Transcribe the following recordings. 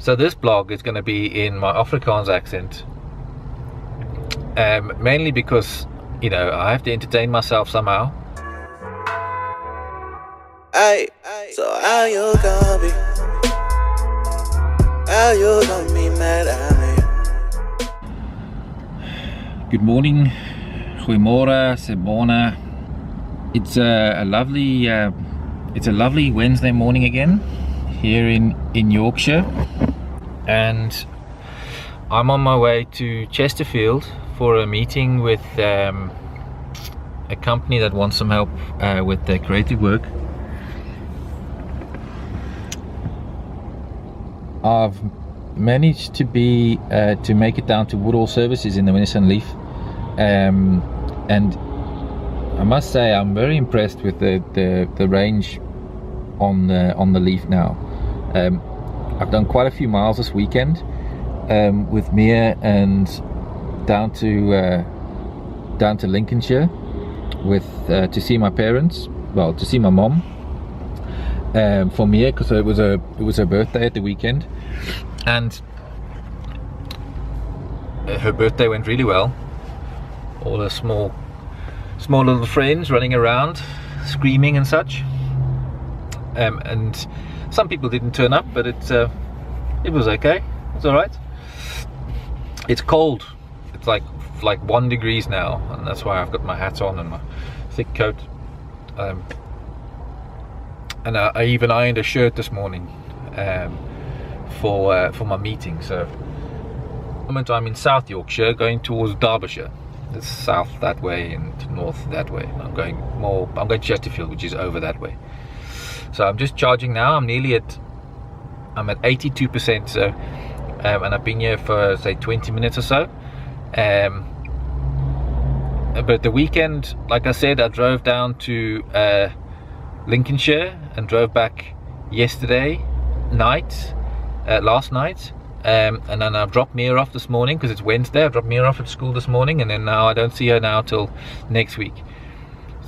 So this blog is going to be in my Afrikaans accent, mainly because, you know, I have to entertain myself somehow. Hey, so how you gonna be? How you gonna be mad at me? Good morning, goeiemorgen, sebona. It's a lovely Wednesday morning again here in Yorkshire, and I'm on my way to Chesterfield for a meeting with a company that wants some help with their creative work. I've managed to make it down to Woodall Services in the Winniston Leaf, and I must say I'm very impressed with the range on the Leaf now. I've done quite a few miles this weekend with Mia, and down to Lincolnshire with to see my parents. Well, to see my mom. For Mia, because it was her birthday at the weekend, and her birthday went really well. All the small little friends running around, screaming and such. And some people didn't turn up, but it was okay. It's all right. It's cold. It's like 1 degree now, and that's why I've got my hat on and my thick coat. And I even ironed a shirt this morning for my meeting. So, at the moment I'm in South Yorkshire, going towards Derbyshire. It's south that way and north that way. I'm going to Chesterfield, which is over that way. So I'm just charging now. I'm at 82%. So, and I've been here for say 20 minutes or so. But the weekend, like I said, I drove down to Lincolnshire and drove back last night, and then I've dropped Mia off this morning because it's Wednesday. I dropped Mia off at school this morning, and then now I don't see her now till next week.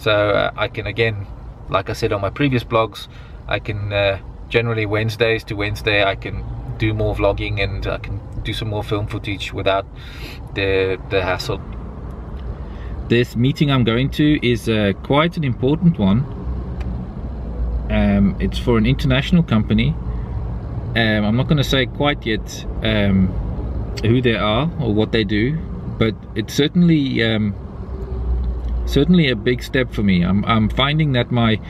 So I can, again, like I said on my previous blogs, I can generally Wednesdays to Wednesday I can do more vlogging, and I can do some more film footage without the hassle. This meeting I'm going to is quite an important one. It's for an international company. I'm not going to say quite yet who they are or what they do, but it's certainly a big step for me. I'm finding that my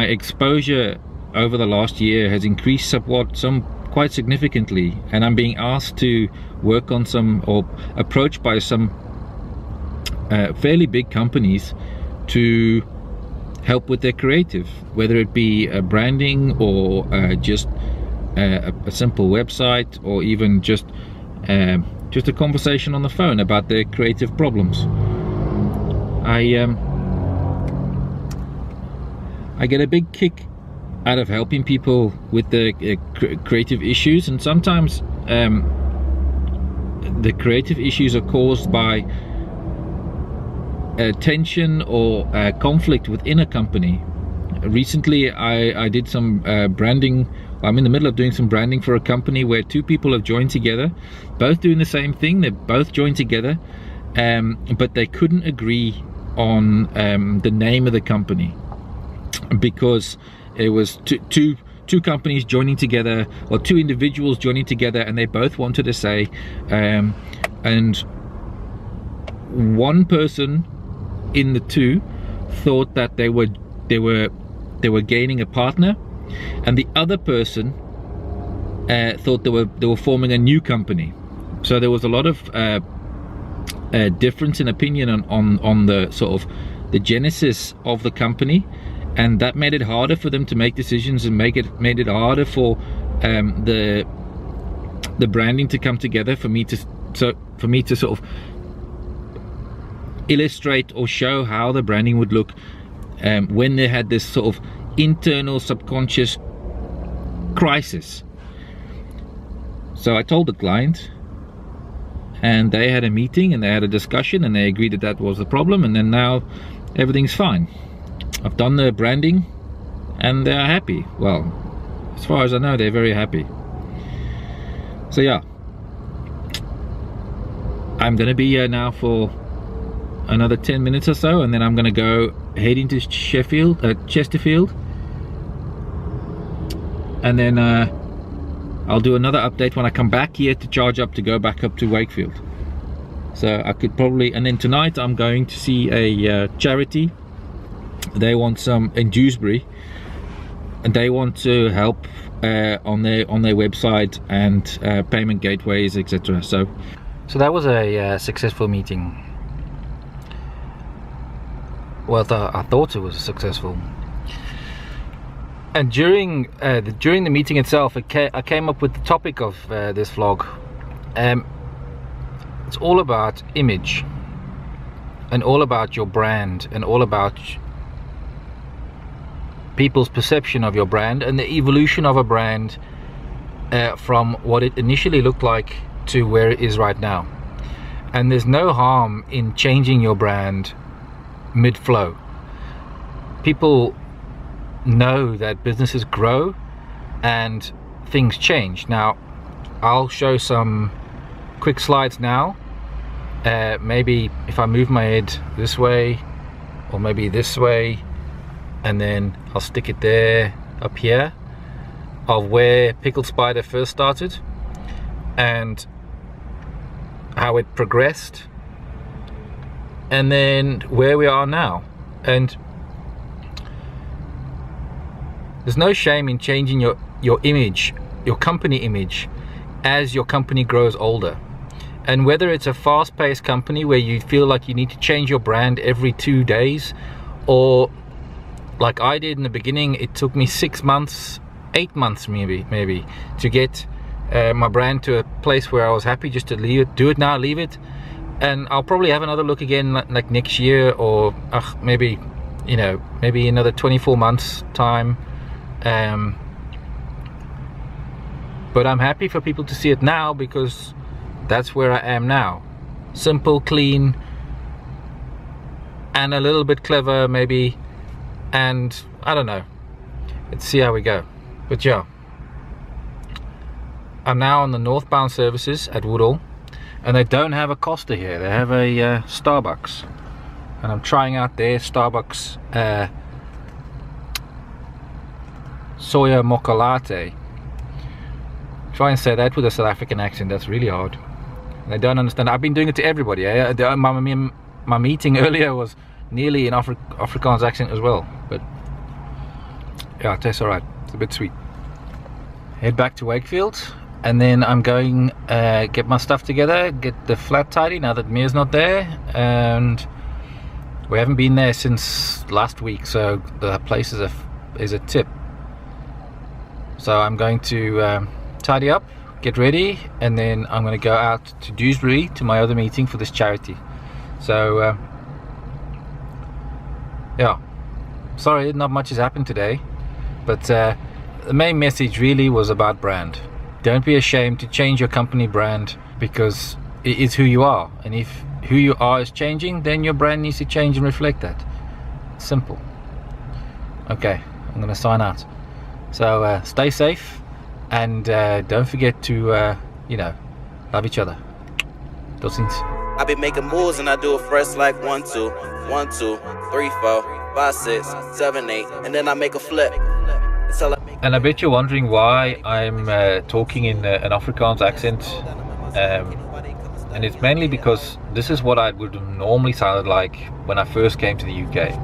exposure over the last year has increased quite significantly, and I'm being asked to work on approached by some fairly big companies to help with their creative, whether it be branding or just a simple website, or even just a conversation on the phone about their creative problems. I get a big kick out of helping people with the creative issues, and sometimes the creative issues are caused by tension or conflict within a company. Recently I did some branding. I'm in the middle of doing some branding for a company where two people have joined together, both doing the same thing. They're both joined together, but they couldn't agree on the name of the company, because it was two companies joining together, or two individuals joining together, and they both wanted to say, and one person in the two thought that they were gaining a partner, and the other person thought they were forming a new company. So there was a lot of difference in opinion on the sort of the genesis of the company, and that made it harder for them to make decisions, and made it harder for the branding to come together, for me to sort of illustrate or show how the branding would look when they had this sort of internal subconscious crisis. So I told the client, and they had a meeting and they had a discussion, and they agreed that was the problem, and then now everything's fine. I've done the branding and they're happy. Well, as far as I know, they're very happy. So yeah, I'm gonna be here now for another 10 minutes or so, and then I'm gonna go head into Chesterfield, and then I'll do another update when I come back here to charge up to go back up to Wakefield. So I could probably, and then tonight I'm going to see a charity. They want some in Dewsbury, and they want to help on their website and payment gateways, etc. So that was a successful meeting. Well, I thought it was successful. And during the meeting itself, I came up with the topic of this vlog. It's all about image, and all about your brand, and all about people's perception of your brand, and the evolution of a brand from what it initially looked like to where it is right now. And there's no harm in changing your brand mid-flow. People know that businesses grow and things change. Now I'll show some quick slides now. Maybe if I move my head this way, or maybe this way, and then I'll stick it there up here, of where Pickled Spider first started and how it progressed, and then where we are now. And there's no shame in changing your image, your company image, as your company grows older. And whether it's a fast-paced company where you feel like you need to change your brand every 2 days, or like I did in the beginning, it took me 6 months, 8 months maybe to get my brand to a place where I was happy just to leave it, do it now, leave it. And I'll probably have another look again like next year, or maybe, you know, maybe another 24 months time. But I'm happy for people to see it now, because that's where I am now. Simple, clean, and a little bit clever maybe, and I don't know, let's see how we go. But yeah, I'm now on the northbound services at Woodall, and they don't have a Costa here, they have a Starbucks, and I'm trying out their Starbucks soya mocha latte. Try and say that with a South African accent, that's really hard. They don't understand. I've been doing it to everybody. My meeting earlier was nearly an Afrikaans accent as well, but yeah, it tastes alright. It's a bit sweet. Head back to Wakefield, and then I'm going get my stuff together, get the flat tidy now that Mia's not there, and we haven't been there since last week, so the place is a tip. So I'm going to tidy up, get ready, and then I'm going to go out to Dewsbury to my other meeting for this charity. So yeah, sorry, not much has happened today, but the main message really was about brand. Don't be ashamed to change your company brand, because it is who you are, and if who you are is changing, then your brand needs to change and reflect that. Simple. Okay, I'm going to sign out. So stay safe, and don't forget to you know, love each other. Tot ziens. I be making moves and I do it fresh like 1, 2, 1, 2, 3, 4, 5, 6, 7, 8, and then I make a flip. And I bet you're wondering why I'm talking in an Afrikaans accent, and it's mainly because this is what I would have normally sounded like when I first came to the UK.